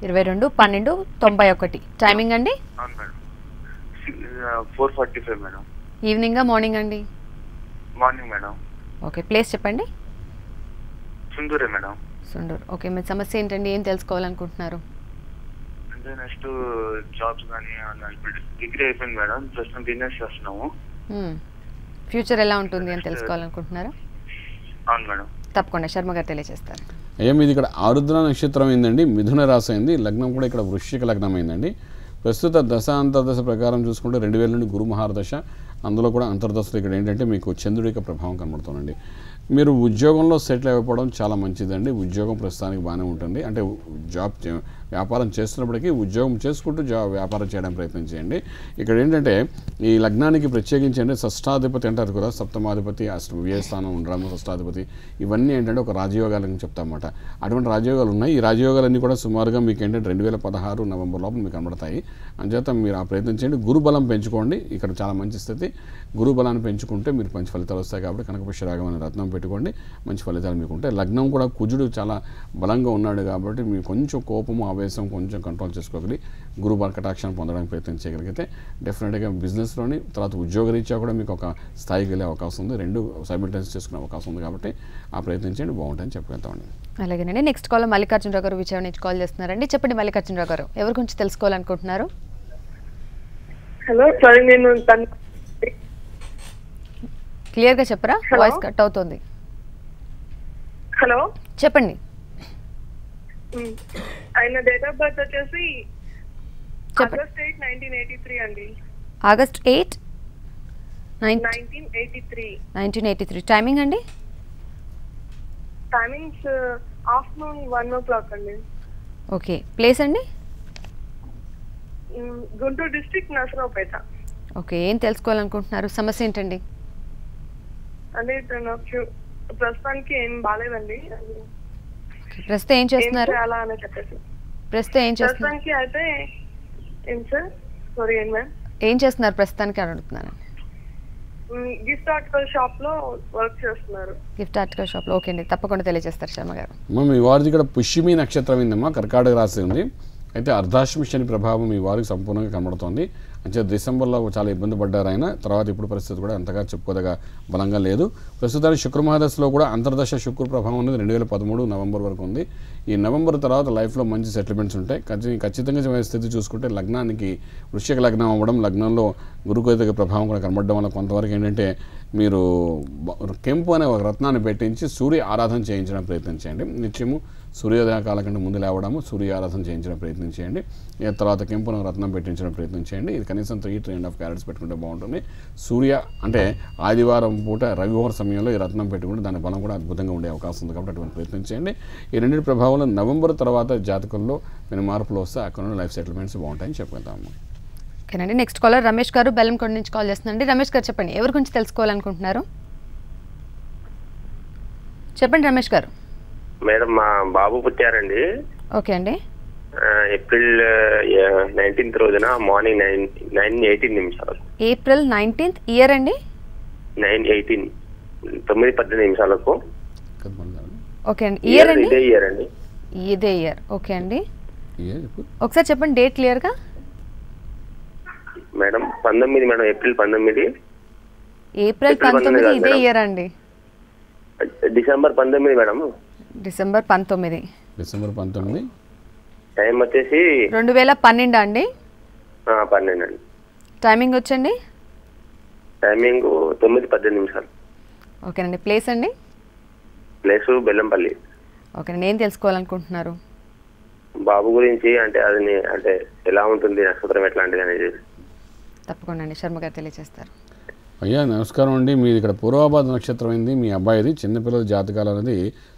22/12/91. టైమింగ్ అండి? అవును మేడం. 4:45 మేడం. ఈవినింగా మార్నింగ్ అండి? Morning madam. ఓకే, ప్లేస్ చెప్పండి. సుందూరే మేడం. సుందూర్. ఓకే, మీ సమస్య ఏంటండి? ఏం తెలుసుకోవాలనుకుంటున్నారు? అంటే నెక్స్ట్ జాబ్స్ కానీ ఇప్పుడు డిగ్రీ అయిపోయింది మేడం, ప్రస్తుతం బిజినెస్ చేస్తున్నాము. ఫ్యూచర్ ఎలా ఉంటుంది అని తెలుసుకోవాలనుకుంటున్నారా? అవును మేడం. తప్పకుండా శర్మ గారు తెలియజేస్తారు. అయ్యా మీది ఇక్కడ ఆరుద్ర నక్షత్రం అయిందండి, మిథున రాశి అయింది, లగ్నం కూడా ఇక్కడ వృశ్చిక లగ్నం అయిందండి. ప్రస్తుత దశ అంతర్దశ ప్రకారం చూసుకుంటే 2000 నుండి గురు మహారదశ, అందులో కూడా అంతర్దశలు ఇక్కడ ఏంటంటే మీకు చంద్రుడి యొక్క ప్రభావం కనబడుతుందండి. మీరు ఉద్యోగంలో సెటిల్ అయిపోవడం చాలా మంచిదండి. ఉద్యోగం ప్రస్తుతానికి బాగానే ఉంటుంది. అంటే వ్యాపారం చేస్తున్నప్పటికీ ఉద్యోగం చేసుకుంటూ వ్యాపారం చేయడానికి ప్రయత్నం చేయండి. ఇక్కడ ఏంటంటే ఈ లగ్నానికి ప్రత్యేకించి అంటే షష్టాధిపతి అంటారు కదా, సప్తమాధిపతి వ్యయస్థానం ఉండడం, షష్టాధిపతి, ఇవన్నీ ఏంటంటే ఒక రాజయోగాలని చెప్తామన్నమాట. అటువంటి రాజయోగాలు ఉన్నాయి. ఈ రాజయోగాలన్నీ కూడా సుమారుగా మీకు ఏంటంటే 2016 నవంబర్ లోపల మీకు కనబడతాయి. అంచేత మీరు ఆ ప్రయత్నం చేయండి. గురు బలం పెంచుకోండి. ఇక్కడ చాలా మంచి స్థితి. గురు బలాన్ని పెంచుకుంటే మీరు మంచి ఫలితాలు వస్తాయి. కాబట్టి కనకపుష్య రాగం అనే రత్నం పెట్టుకోండి, మంచి ఫలితాలు మీకు ఉంటాయి. లగ్నం కూడా కుజుడు చాలా బలంగా ఉన్నాడు కాబట్టి మీకు కొంచెం కోపము ఆవేశం కొంచెం కంట్రోల్ చేసుకోగలి గురు బల కటాక్షాన్ని పొందడానికి ప్రయత్నం చేయగలిగితే డెఫినెట్గా బిజినెస్లోని తర్వాత ఉద్యోగరీత్యా కూడా మీకు ఒక స్థాయికి వెళ్ళే అవకాశం ఉంది. రెండు సైమిల్టైన్స్ చేసుకునే అవకాశం ఉంది. కాబట్టి ఆ ప్రయత్నం చేయండి, బాగుంటుందని చెప్పుకెళ్తామండి. అలాగేనండి. నెక్స్ట్ కాల్ మల్లికార్జునరావు గారు విజయవాడ నుంచి కాల్ చేస్తున్నారండి. చెప్పండి మల్లికార్జునరావు గారు, ఎవరి గురించి తెలుసుకోవాలనుకుంటున్నారు? హలో సారీ, నేను క్లియర్గా చెప్పరా, వాయిస్ కట్ అవుతుంది. హలో చెప్పండి. ఆయన డేట్ ఆఫ్ బర్త్ వచ్చేసి ఆగస్ట్ 8, 1983 అండి. ఆగస్ట్ 8, 1983. 1983. టైమింగ్ అండి? టైమింగ్స్ ఆఫ్టర్నూన్ 1 o'clock అండి. ఓకే, ప్లేస్ అండి? గుంటూరు డిస్ట్రిక్ట్ నరసరావుపేట. ఓకే, ఏం తెలుసుకోవాలనుకుంటున్నారు? సమస్య ఏంటండి? అంటే ప్రస్తుతానికి ఏం బాగాలేదండి. ప్రస్తుతం ఏం చేస్తున్నారు? అలా అని చెప్పేసి ప్రస్తుతం ఏం చేస్తున్నారు? ప్రస్తుతానికి అయితే ఏం సార్, సారీ ఏం మ్యామ్, ఏం చేస్తున్నారు ప్రస్తుతానికి అని అడుగుతున్నాను. గిఫ్ట్ ఆర్టికల్ షాప్ లో వర్క్ చేస్తున్నారు. గిఫ్ట్ ఆర్టికల్ షాప్ లో. ఓకే అండి, తప్పకుండా తెలియజేస్తారు శర్మ గారు. మీ వారిది ఇక్కడ పుష్యమి నక్షత్రం అయిందమ్మా, కర్కాటక రాశి ఉంది. అయితే అర్ధాష్టమి శని ప్రభావం మీ వారికి సంపూర్ణంగా కనబడుతోంది. అంటే డిసెంబర్లో చాలా ఇబ్బంది పడ్డారు ఆయన. తర్వాత ఇప్పుడు పరిస్థితి కూడా అంతగా చెప్పుకోదగా బలంగా లేదు. ప్రస్తుతానికి శుక్ర మహాదశలో కూడా అంతర్దశ శుక్ర ప్రభావం అనేది 2013 నవంబర్ వరకు ఉంది. ఈ నవంబర్ తర్వాత లైఫ్లో మంచి సెటిల్మెంట్స్ ఉంటాయి. ఖచ్చితంగా స్థితి చూసుకుంటే లగ్నానికి వృశ్చిక లగ్నం అవ్వడం, లగ్నంలో గురుకేతుక ప్రభావం కూడా కనబడడం వల్ల కొంతవరకు ఏంటంటే మీరు కెంపు అనే ఒక రత్నాన్ని పెట్టించి సూర్య ఆరాధన చేయించడం ప్రయత్నం చేయండి. నిత్యము సూర్యోదయ కాలం కంటే ముందు లేవడము, సూర్య ఆరాధన చేయించడం ప్రయత్నం చేయండి. తర్వాత కెంపు అనే రత్నం పెట్టించడం ప్రయత్నం చేయండి. ఇది కనీసం 3.5 క్యారెట్స్ పెట్టుకుంటే బాగుంటుంది. సూర్య అంటే ఆదివారం పూట రవివారం సమయంలో ఈ రత్నం పెట్టుకుంటే దాని బలం కూడా అద్భుతంగా ఉండే అవకాశం ఉంది. కాబట్టి అటువంటి ప్రయత్నం చేయండి. ఈ రెండింటి ప్రభావంలో నవంబర్ తర్వాత జాతకంలో కొన్ని మార్పులు వస్తే అక్కడ లైఫ్ సెటిల్మెంట్స్ బాగుంటాయని చెప్పుకుంటాము. ఓకేనండి. నెక్స్ట్ కాలర్ రమేష్ గారు బెల్లంకొండ నుంచి కాల్ చేస్తున్నారండి. రమేష్ గారు చెప్పండి, ఎవరి గురించి తెలుసుకోవాలనుకుంటున్నారు? చెప్పండి రమేష్ గారు. మేడం మా బాబు పుట్టారండి. ఓకే అండి. ఏప్రిల్ 19th రోజున మార్నింగ్ 9:18 ఏప్రిల్ 19th ఇయర్ అండి? 9:18 9:18 ఓకే అండి. ఇయర్ అండి? ఇదే ఇయర్ అండి. ఇదే ఇయర్. ఓకే అండి, ఒకసారి చెప్పండి డేట్ క్లియర్గా. Madam 19 madam, April 19. ఏప్రిల్ 19 ఇదే ఇయర్ అండి? December 19 madam. December 19. December 19. Time వచ్చేసి 2012 అండి? 12 అండి. టైమింగ్ వచ్చండి? టైమింగ్ 9:18. ఓకేనండి. ప్లేస్ అండి? ప్లేసు బెల్లంపల్లి. ఓకేనండి. ఏం తెలుసుకోవాలనుకుంటున్నారు? బాబు గురించి అంటే అది అంటే ఎలా ఉంటుంది, నక్షత్రం ఎట్లాంటిది అనేది. తప్పకుండా అండి, శర్మ గారు తెలియజేస్తారు. అయ్యా నమస్కారం అండి. మీది ఇక్కడ పూర్వాభాద నక్షత్రం అయింది. మీ అబ్బాయిది చిన్నపిల్లల జాతకాలు అనేది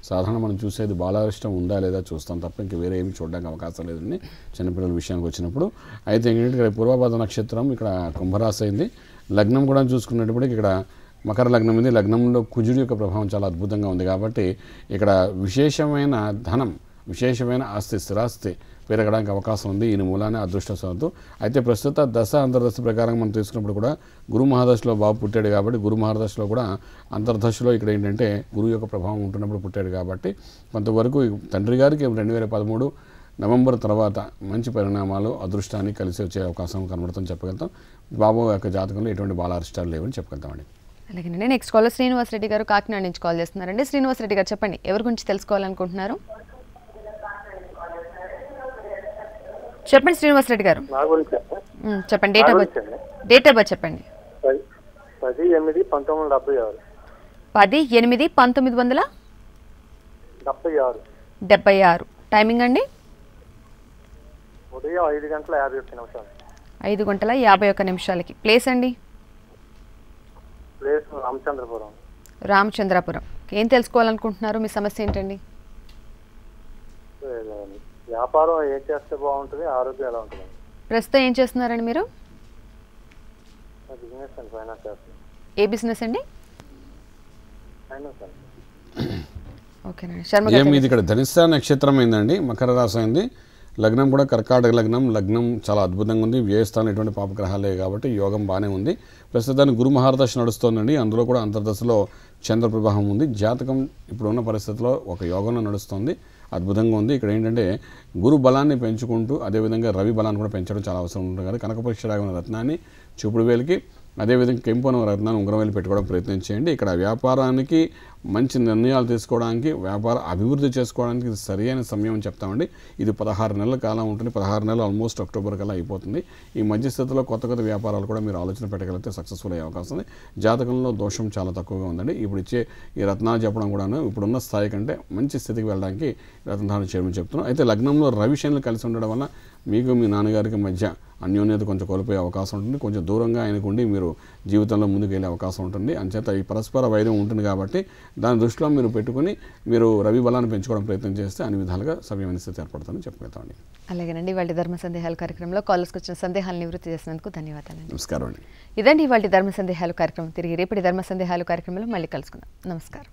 సాధారణ మనం చూసేది బాలారిష్టం ఉందా లేదా చూస్తాం తప్ప ఇంక వేరే ఏమి చూడడానికి అవకాశం లేదండి చిన్నపిల్లల విషయానికి వచ్చినప్పుడు. అయితే ఏంటంటే ఇక్కడ పూర్వాభాద నక్షత్రం ఇక్కడ కుంభరాశి అయింది. లగ్నం కూడా చూసుకున్నప్పటికీ ఇక్కడ మకర లగ్నం ఉంది. లగ్నంలో కుజుడి యొక్క ప్రభావం చాలా అద్భుతంగా ఉంది. కాబట్టి ఇక్కడ విశేషమైన ధనం, విశేషమైన ఆస్తి, స్థిరాస్తి పెరగడానికి అవకాశం ఉంది. ఈయన మూలానే అదృష్టవశాత్తు. అయితే ప్రస్తుత దశ అంతర్దశ ప్రకారం మనం తీసుకున్నప్పుడు కూడా గురు మహాదశలో బాబు పుట్టాడు కాబట్టి గురు మహాదశలో కూడా అంతర్దశలో ఇక్కడ ఏంటంటే గురువు యొక్క ప్రభావం ఉంటున్నప్పుడు పుట్టాడు కాబట్టి కొంతవరకు తండ్రి గారికి 2013 నవంబర్ తర్వాత మంచి పరిణామాలు అదృష్టాన్ని కలిసి వచ్చే అవకాశం కనబడుతుందని చెప్పగలుగుతాం. బాబు యొక్క జాతకంలో ఎటువంటి బాలారిష్టాలు లేవని చెప్పగలుగుతామండి. అలాగేనండి. నెక్స్ట్ కాలర్ శ్రీనివాస్ రెడ్డి గారు కాకినాడ నుంచి కాల్ చేస్తున్నారండి. శ్రీనివాస్ రెడ్డి గారు చెప్పండి, ఎవరి గురించి తెలుసుకోవాలనుకుంటున్నారు? చెప్పండి శ్రీనివాస్ రెడ్డి గారు. చెప్పండి. డేట్ ఆఫ్ బర్త్ చెప్పండి. 10/8/1976. టైమింగ్ అండి? ఉదయం 5:51 ప్లేస్ అండి? ప్లేస్ రామచంద్రపురం. ఏం తెలుసుకోవాలనుకుంటున్నారు? మీ సమస్య ఏంటండి? వ్యాపారం ఏం చేస్తే బాగుంటుంది, ఆరోగ్యం ఎలా ఉంటుంది? ప్రస్తుతం ఏం చేస్తున్నారండి మీరు? బిజినెస్ అండి, ఫైనాన్స్ చేస్తాను. ఏ బిజినెస్ అండి? ఫైనాన్స్ అండి. ఓకేనండి. శర్మ గారు, ఇది ఇక్కడ ధనిష్ట నక్షత్రం అయిందండి, మకర రాశి అయింది. లగ్నం కూడా కర్కాటక లగ్నం. లగ్నం చాలా అద్భుతంగా ఉంది. వ్యయస్థానం ఎటువంటి పాపగ్రహాలే కాబట్టి యోగం బాగానే ఉంది. ప్రస్తుతానికి గురు మహారదశ నడుస్తోందండి. అందులో కూడా అంతర్దశలో చంద్ర ప్రభావం ఉంది. జాతకం ఇప్పుడున్న పరిస్థితిలో ఒక యోగంలో నడుస్తుంది. అద్భుతంగా ఉంది. ఇక్కడ ఏంటంటే గురు బలాన్ని పెంచుకుంటూ అదేవిధంగా రవి బలాన్ని కూడా పెంచడం చాలా అవసరం ఉంటుంది కదా. కనకపక్షరాగమైన రత్నాన్ని చూపుడు వేలికి, అదేవిధంగా కెంపున రత్నాన్ని ఉంగరం వేలు పెట్టుకోవడం ప్రయత్నం చేయండి. ఇక్కడ వ్యాపారానికి మంచి నిర్ణయాలు తీసుకోవడానికి, వ్యాపార అభివృద్ధి చేసుకోవడానికి ఇది సరైన సమయం అని చెప్తామండి. ఇది 16 నెలల కాలం ఉంటుంది. 16 నెలలు ఆల్మోస్ట్ అక్టోబర్ కల్లా అయిపోతుంది. ఈ మధ్యస్థితిలో కొత్త కొత్త వ్యాపారాలు కూడా మీరు ఆలోచన పెట్టగలిగితే సక్సెస్ఫుల్ అయ్యే అవకాశం ఉంది. జాతకంలో దోషం చాలా తక్కువగా ఉందండి. ఇప్పుడు ఇచ్చే ఈ రత్నాలు చెప్పడం కూడాను ఇప్పుడున్న స్థాయి కంటే మంచి స్థితికి వెళ్ళడానికి రత్నాలు చేయమని చెప్తున్నాం. అయితే లగ్నంలో రవి శనులు కలిసి ఉండడం వల్ల మీకు మీ నాన్నగారికి మధ్య అన్యోన్యత కొంచెం కోల్పోయే అవకాశం ఉంటుంది. కొంచెం దూరంగా ఆయనకుండి మీరు జీవితంలో ముందుకు వెళ్ళే అవకాశం ఉంటుంది. అంచేత ఈ పరస్పర వైరం ఉంటుంది కాబట్టి దాని దృష్టిలో మీరు పెట్టుకుని మీరు రవి బలాన్ని పెంచుకోవడం ప్రయత్నం చేస్తే అన్ని విధాలుగా సవ్యమైన స్థితి ఏర్పడుతుందని చెప్పుకుంటామండి. అలాగేనండి. వాళ్ళ ధర్మ సందేహాలు కార్యక్రమంలో కాలర్స్కి వచ్చిన సందేహాలు నివృత్తి చేసినందుకు ధన్యవాదాలు. నమస్కారం అండి. ఇదండి వాళ్ళ ధర్మ సందేహాలు కార్యక్రమం. తిరిగి రేపటి ధర్మ సందేహాలు కార్యక్రమంలో మళ్ళీ కలుసుకుందాం. నమస్కారం.